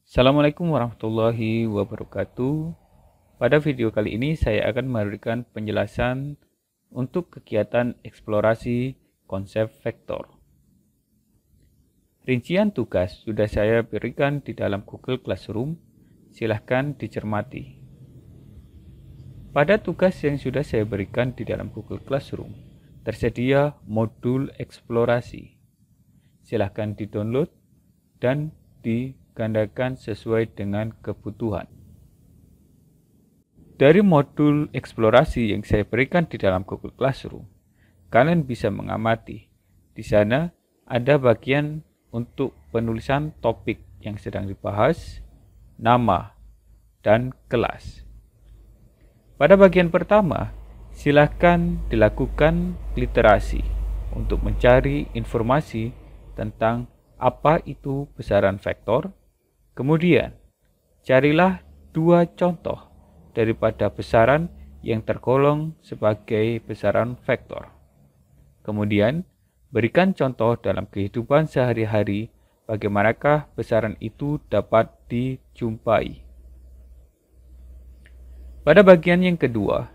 Assalamualaikum warahmatullahi wabarakatuh. Pada video kali ini saya akan memberikan penjelasan untuk kegiatan eksplorasi konsep vektor. Rincian tugas sudah saya berikan di dalam Google Classroom, silahkan dicermati. Pada tugas yang sudah saya berikan di dalam Google Classroom, tersedia modul eksplorasi. Silahkan di-download dan digandakan sesuai dengan kebutuhan. Dari modul eksplorasi yang saya berikan di dalam Google Classroom, kalian bisa mengamati. Di sana ada bagian untuk penulisan topik yang sedang dibahas, nama, dan kelas. Pada bagian pertama, silakan dilakukan literasi untuk mencari informasi tentang apa itu besaran vektor. Kemudian, carilah dua contoh daripada besaran yang tergolong sebagai besaran vektor. Kemudian, berikan contoh dalam kehidupan sehari-hari bagaimanakah besaran itu dapat dijumpai. Pada bagian yang kedua,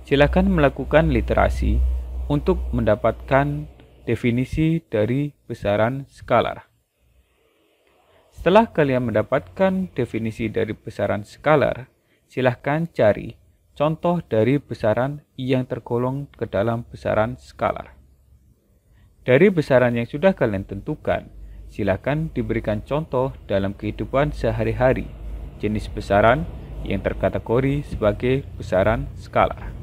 silakan melakukan literasi untuk mendapatkan definisi dari besaran skalar. Setelah kalian mendapatkan definisi dari besaran skalar, silahkan cari contoh dari besaran yang tergolong ke dalam besaran skalar. Dari besaran yang sudah kalian tentukan, silahkan diberikan contoh dalam kehidupan sehari-hari jenis besaran yang terkategori sebagai besaran skalar.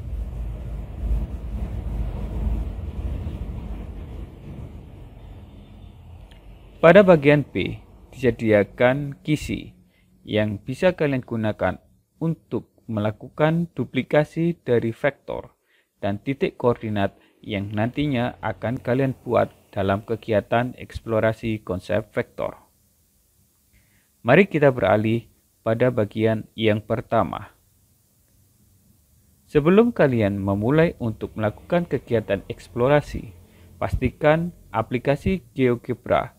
Pada bagian B, disediakan kisi yang bisa kalian gunakan untuk melakukan duplikasi dari vektor dan titik koordinat yang nantinya akan kalian buat dalam kegiatan eksplorasi konsep vektor. Mari kita beralih pada bagian yang pertama. Sebelum kalian memulai untuk melakukan kegiatan eksplorasi, pastikan aplikasi GeoGebra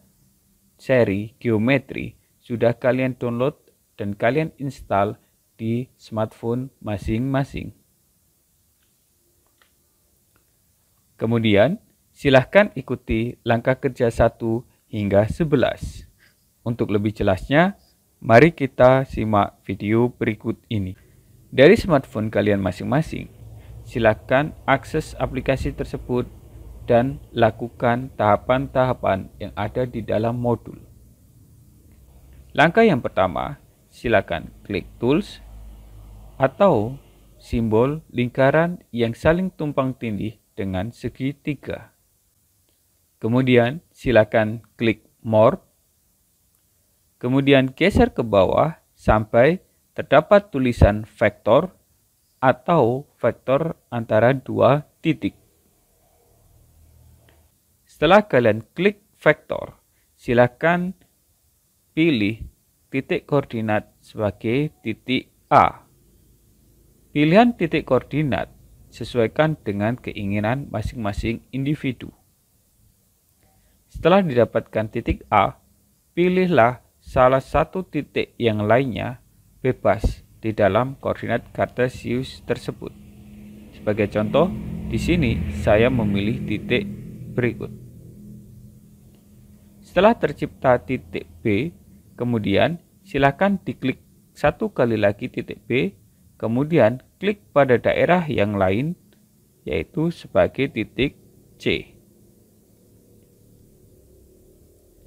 seri geometri sudah kalian download dan kalian install di smartphone masing-masing. Kemudian, silahkan ikuti langkah kerja 1 hingga 11. Untuk lebih jelasnya, mari kita simak video berikut ini. Dari smartphone kalian masing-masing, silahkan akses aplikasi tersebut dan lakukan tahapan-tahapan yang ada di dalam modul. Langkah yang pertama, silakan klik Tools atau simbol lingkaran yang saling tumpang tindih dengan segitiga. Kemudian silakan klik More. Kemudian geser ke bawah sampai terdapat tulisan vektor atau vektor antara dua titik. Setelah kalian klik vektor, silakan pilih titik koordinat sebagai titik A. Pilihan titik koordinat sesuaikan dengan keinginan masing-masing individu. Setelah didapatkan titik A, pilihlah salah satu titik yang lainnya bebas di dalam koordinat kartesius tersebut. Sebagai contoh, di sini saya memilih titik berikut. Setelah tercipta titik B, kemudian silakan diklik satu kali lagi titik B, kemudian klik pada daerah yang lain, yaitu sebagai titik C.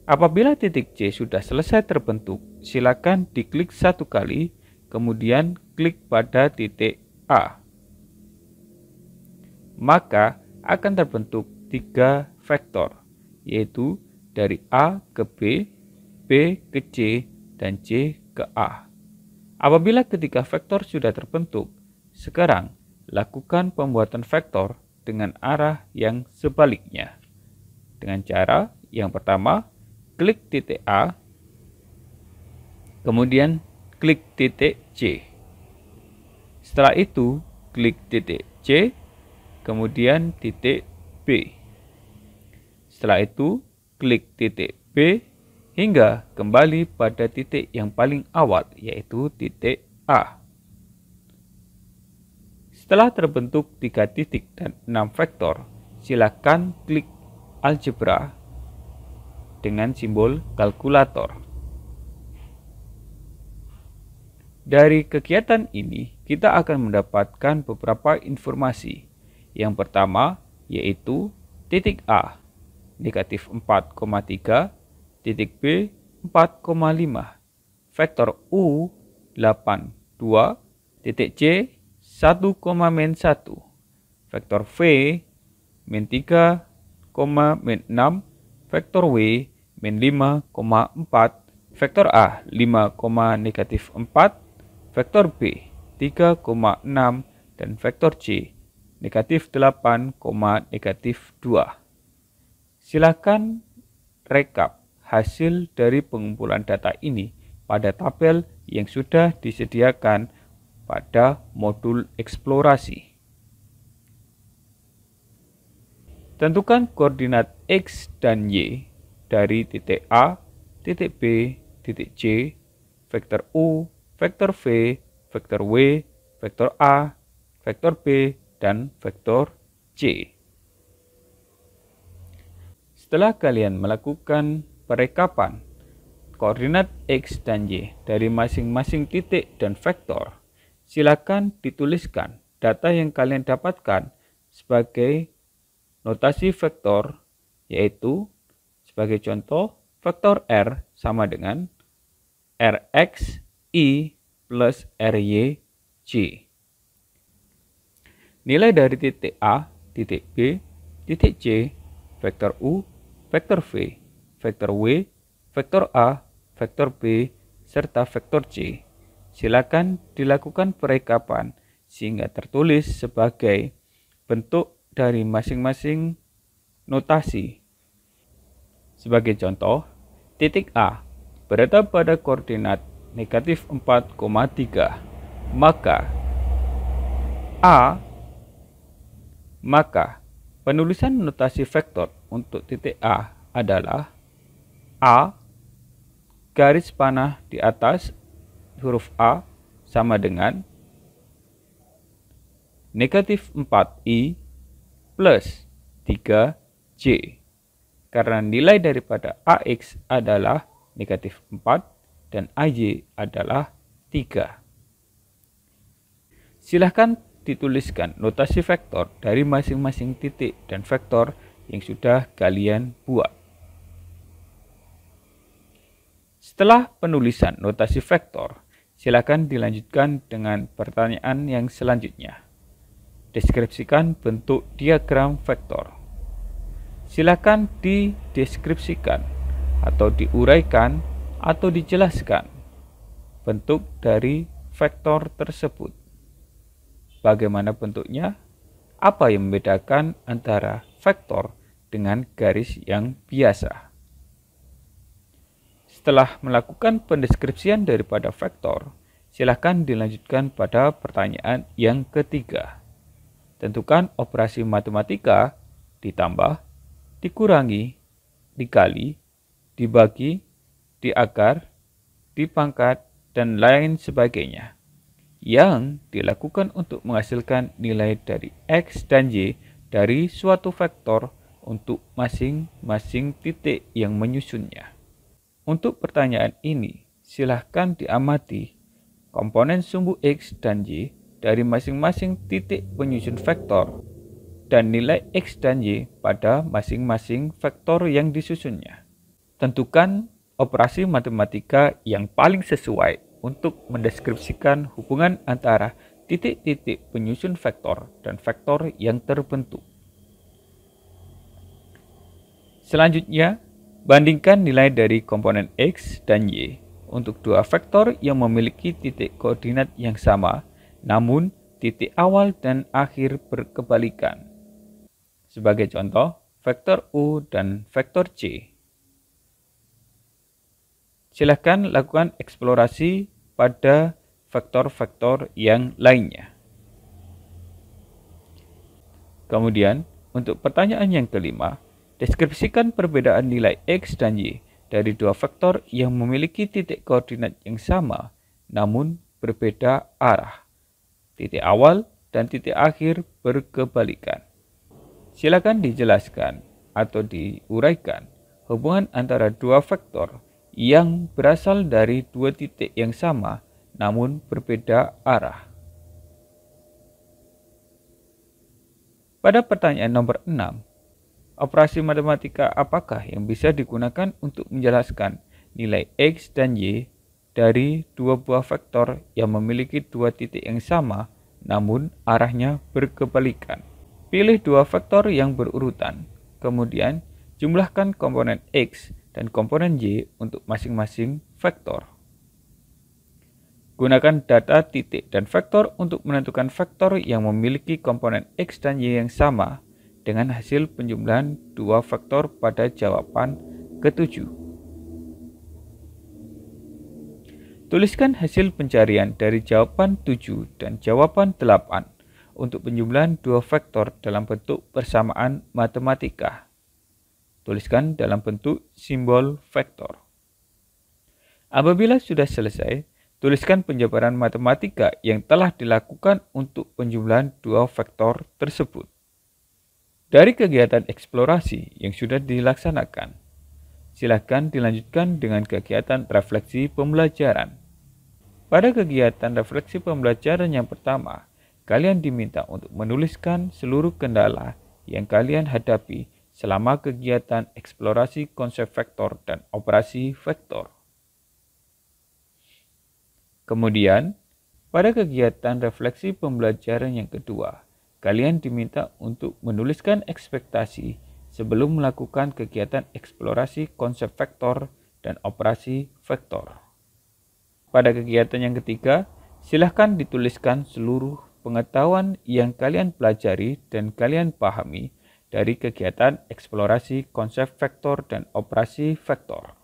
Apabila titik C sudah selesai terbentuk, silakan diklik satu kali, kemudian klik pada titik A. Maka akan terbentuk 3 vektor, yaitu dari A ke B, B ke C, dan C ke A. Apabila ketiga vektor sudah terbentuk, sekarang lakukan pembuatan vektor dengan arah yang sebaliknya. Dengan cara yang pertama, klik titik A, kemudian klik titik C. Setelah itu, klik titik C, kemudian titik B. Setelah itu, klik titik B hingga kembali pada titik yang paling awal, yaitu titik A. Setelah terbentuk 3 titik dan 6 vektor, silakan klik algebra dengan simbol kalkulator. Dari kegiatan ini, kita akan mendapatkan beberapa informasi. Yang pertama, yaitu titik A, negatif 4,3, titik B, 4,5, vektor U, 8,2, titik C, 1,-1, vektor V, -3,-6, vektor W, -5,4, vektor A, 5,-4, vektor B, 3,6, dan vektor C, -8,-2. Silakan rekap hasil dari pengumpulan data ini pada tabel yang sudah disediakan pada modul eksplorasi. Tentukan koordinat X dan Y dari titik A, titik B, titik C, vektor U, vektor V, vektor W, vektor A, vektor B, dan vektor C. Setelah kalian melakukan perekapan koordinat X dan Y dari masing-masing titik dan vektor, silakan dituliskan data yang kalian dapatkan sebagai notasi vektor, yaitu sebagai contoh, vektor R sama dengan Rx I plus Ry C. Nilai dari titik A, titik B, titik C, vektor U, vektor V, vektor W, vektor A, vektor B, serta vektor C. Silakan dilakukan perekapan sehingga tertulis sebagai bentuk dari masing-masing notasi. Sebagai contoh, titik A berada pada koordinat negatif 4,3, maka penulisan notasi vektor untuk titik A adalah A garis panah di atas huruf A sama dengan negatif 4i plus 3j, karena nilai daripada AX adalah negatif 4 dan AY adalah 3. Silahkan dituliskan notasi vektor dari masing-masing titik dan vektor yang sudah kalian buat. Setelah penulisan notasi vektor, silakan dilanjutkan dengan pertanyaan yang selanjutnya. Deskripsikan bentuk diagram vektor. Silakan dideskripsikan atau diuraikan atau dijelaskan bentuk dari vektor tersebut. Bagaimana bentuknya? Apa yang membedakan antara vektor dengan garis yang biasa? Setelah melakukan pendeskripsian daripada vektor, silakan dilanjutkan pada pertanyaan yang ketiga. Tentukan operasi matematika ditambah, dikurangi, dikali, dibagi, diakar, dipangkat, dan lain sebagainya yang dilakukan untuk menghasilkan nilai dari X dan Y dari suatu vektor untuk masing-masing titik yang menyusunnya. Untuk pertanyaan ini, silahkan diamati komponen sumbu X dan Y dari masing-masing titik penyusun vektor dan nilai X dan Y pada masing-masing vektor yang disusunnya. Tentukan operasi matematika yang paling sesuai untuk mendeskripsikan hubungan antara titik-titik penyusun vektor dan vektor yang terbentuk. Selanjutnya, bandingkan nilai dari komponen X dan Y untuk dua vektor yang memiliki titik koordinat yang sama, namun titik awal dan akhir berkebalikan. Sebagai contoh, vektor U dan vektor C. Silakan lakukan eksplorasi pada vektor-vektor yang lainnya. Kemudian, untuk pertanyaan yang kelima, deskripsikan perbedaan nilai X dan Y dari dua vektor yang memiliki titik koordinat yang sama namun berbeda arah. Titik awal dan titik akhir berkebalikan. Silakan dijelaskan atau diuraikan hubungan antara dua vektor yang berasal dari dua titik yang sama namun berbeda arah. Pada pertanyaan nomor 6, operasi matematika apakah yang bisa digunakan untuk menjelaskan nilai X dan Y dari dua buah vektor yang memiliki dua titik yang sama namun arahnya berkebalikan? Pilih dua vektor yang berurutan, kemudian jumlahkan komponen X dan komponen Y untuk masing-masing vektor. Gunakan data titik dan vektor untuk menentukan vektor yang memiliki komponen X dan Y yang sama dengan hasil penjumlahan dua vektor pada jawaban ke-7. Tuliskan hasil pencarian dari jawaban 7 dan jawaban 8 untuk penjumlahan dua vektor dalam bentuk persamaan matematika. Tuliskan dalam bentuk simbol vektor. Apabila sudah selesai, tuliskan penjabaran matematika yang telah dilakukan untuk penjumlahan dua vektor tersebut. Dari kegiatan eksplorasi yang sudah dilaksanakan, silakan dilanjutkan dengan kegiatan refleksi pembelajaran. Pada kegiatan refleksi pembelajaran yang pertama, kalian diminta untuk menuliskan seluruh kendala yang kalian hadapi selama kegiatan eksplorasi konsep vektor dan operasi vektor. Kemudian, pada kegiatan refleksi pembelajaran yang kedua, kalian diminta untuk menuliskan ekspektasi sebelum melakukan kegiatan eksplorasi konsep vektor dan operasi vektor. Pada kegiatan yang ketiga, silahkan dituliskan seluruh pengetahuan yang kalian pelajari dan kalian pahami dari kegiatan eksplorasi konsep vektor dan operasi vektor.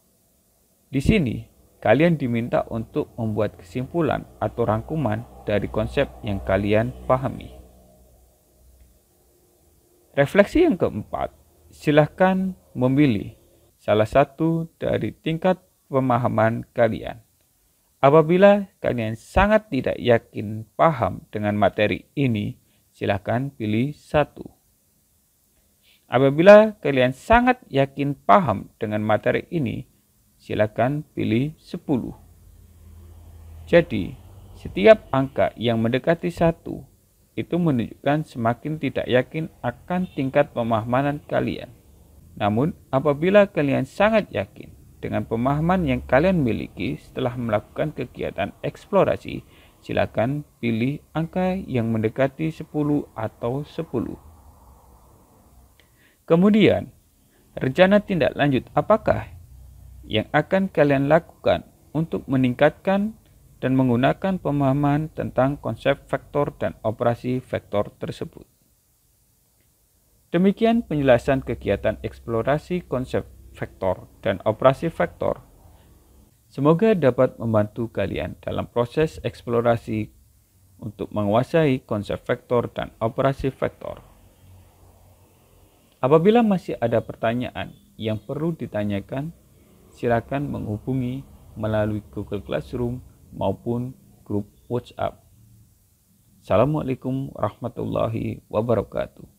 Di sini, kalian diminta untuk membuat kesimpulan atau rangkuman dari konsep yang kalian pahami. Refleksi yang keempat, silahkan memilih salah satu dari tingkat pemahaman kalian. Apabila kalian sangat tidak yakin paham dengan materi ini, silahkan pilih 1. Apabila kalian sangat yakin paham dengan materi ini, silakan pilih 10. Jadi, setiap angka yang mendekati 1 itu menunjukkan semakin tidak yakin akan tingkat pemahaman kalian. Namun, apabila kalian sangat yakin dengan pemahaman yang kalian miliki setelah melakukan kegiatan eksplorasi, silakan pilih angka yang mendekati 10 atau 10. Kemudian, rencana tindak lanjut apakah yang akan kalian lakukan untuk meningkatkan dan menggunakan pemahaman tentang konsep vektor dan operasi vektor tersebut. Demikian penjelasan kegiatan eksplorasi konsep vektor dan operasi vektor. Semoga dapat membantu kalian dalam proses eksplorasi untuk menguasai konsep vektor dan operasi vektor. Apabila masih ada pertanyaan yang perlu ditanyakan, silakan menghubungi melalui Google Classroom maupun grup WhatsApp. Assalamualaikum warahmatullahi wabarakatuh.